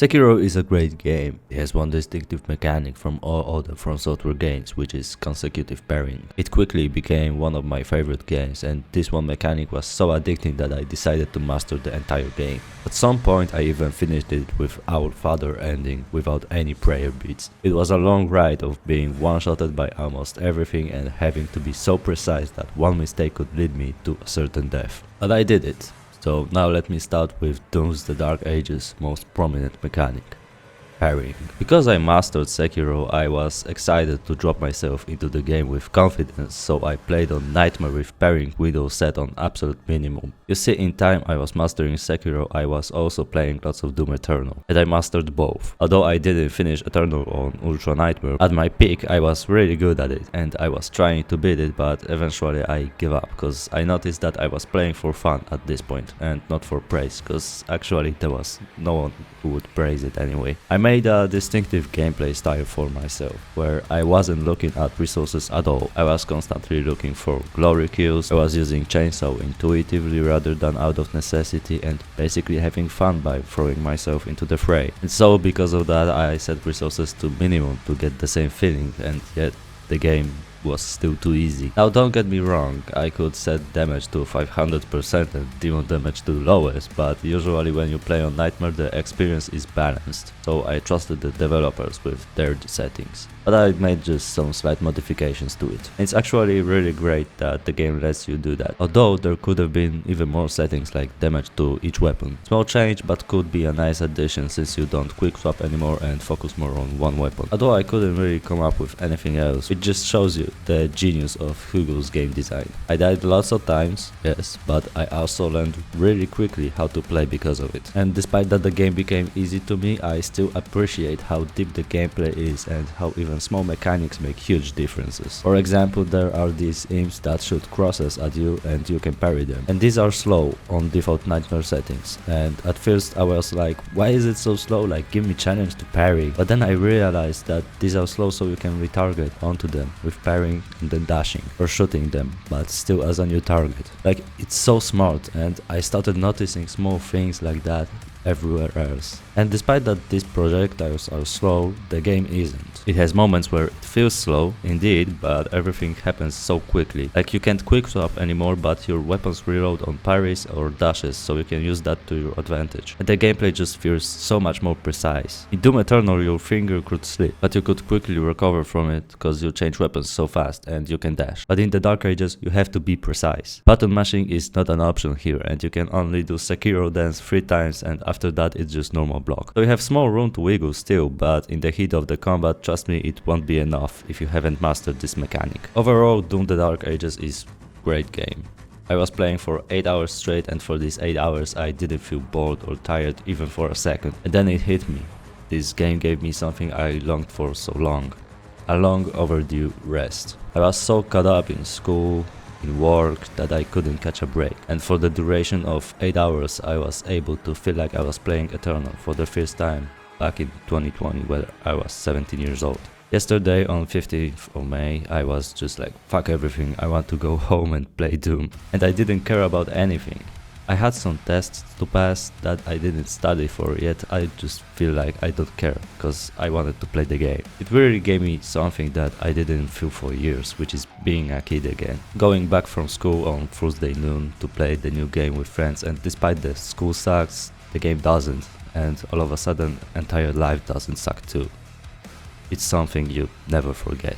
Sekiro is a great game. It has one distinctive mechanic from all other From Software games, which is consecutive pairing. It quickly became one of my favorite games, and this one mechanic was so addicting that I decided to master the entire game. At some point I even finished it with Our Father ending without any prayer beats. It was a long ride of being one-shotted by almost everything and having to be so precise that one mistake could lead me to a certain death. But I did it. So now let me start with Doom's The Dark Ages most prominent mechanic, parrying. Because I mastered Sekiro, I was excited to drop myself into the game with confidence, so I played on Nightmare with parrying window set on absolute minimum. You see, in time I was mastering Sekiro, I was also playing lots of Doom Eternal, and I mastered both. Although I didn't finish Eternal on Ultra Nightmare, at my peak I was really good at it, and I was trying to beat it, but eventually I gave up, cause I noticed that I was playing for fun at this point, and not for praise, cause actually there was no one who would praise it anyway. I made a distinctive gameplay style for myself, where I wasn't looking at resources at all. I was constantly looking for glory kills, I was using chainsaw intuitively rather than out of necessity, and basically having fun by throwing myself into the fray. And so because of that I set resources to minimum to get the same feeling, and yet the game was still too easy. Now don't get me wrong, I could set damage to 500% and demon damage to lowest, but usually when you play on Nightmare the experience is balanced, so I trusted the developers with their settings. But I made just some slight modifications to it. It's actually really great that the game lets you do that, although there could have been even more settings like damage to each weapon. Small change, but could be a nice addition since you don't quick swap anymore and focus more on one weapon. Although I couldn't really come up with anything else, it just shows you the genius of Hugo's game design. I died lots of times, yes, but I also learned really quickly how to play because of it. And despite that the game became easy to me, I still appreciate how deep the gameplay is and how even small mechanics make huge differences. For example, there are these imps that shoot crosses at you and you can parry them. And these are slow on default Nightmare settings. And at first I was like, why is it so slow? Like, give me challenge to parry. But then I realized that these are slow so you can retarget onto them with parrying and then dashing or shooting them, but still as a new target. Like, it's so smart, and I started noticing small things like that everywhere else. And despite that these projectiles are slow, the game isn't. It has moments where it feels slow, indeed, but everything happens so quickly. Like, you can't quick swap anymore, but your weapons reload on parries or dashes, so you can use that to your advantage. And the gameplay just feels so much more precise. In Doom Eternal your finger could slip, but you could quickly recover from it because you change weapons so fast and you can dash. But in the Dark Ages you have to be precise. Button mashing is not an option here, and you can only do Sekiro dance 3 times, and after that it's just normal block. So you have small room to wiggle still, but in the heat of the combat, trust me, it won't be enough if you haven't mastered this mechanic. Overall, Doom The Dark Ages is great game. I was playing for 8 hours straight, and for these 8 hours I didn't feel bored or tired even for a second. And then it hit me. This game gave me something I longed for so long. A long overdue rest. I was so caught up in school, in work, that I couldn't catch a break, and for the duration of 8 hours I was able to feel like I was playing Eternal for the first time back in 2020 when I was 17 years old. Yesterday on 15th of May I was just like, fuck everything, I want to go home and play Doom, and I didn't care about anything. I had some tests to pass that I didn't study for, yet I just feel like I don't care, because I wanted to play the game. It really gave me something that I didn't feel for years, which is being a kid again. Going back from school on Thursday noon to play the new game with friends, and despite the school sucks, the game doesn't, and all of a sudden entire life doesn't suck too. It's something you never forget.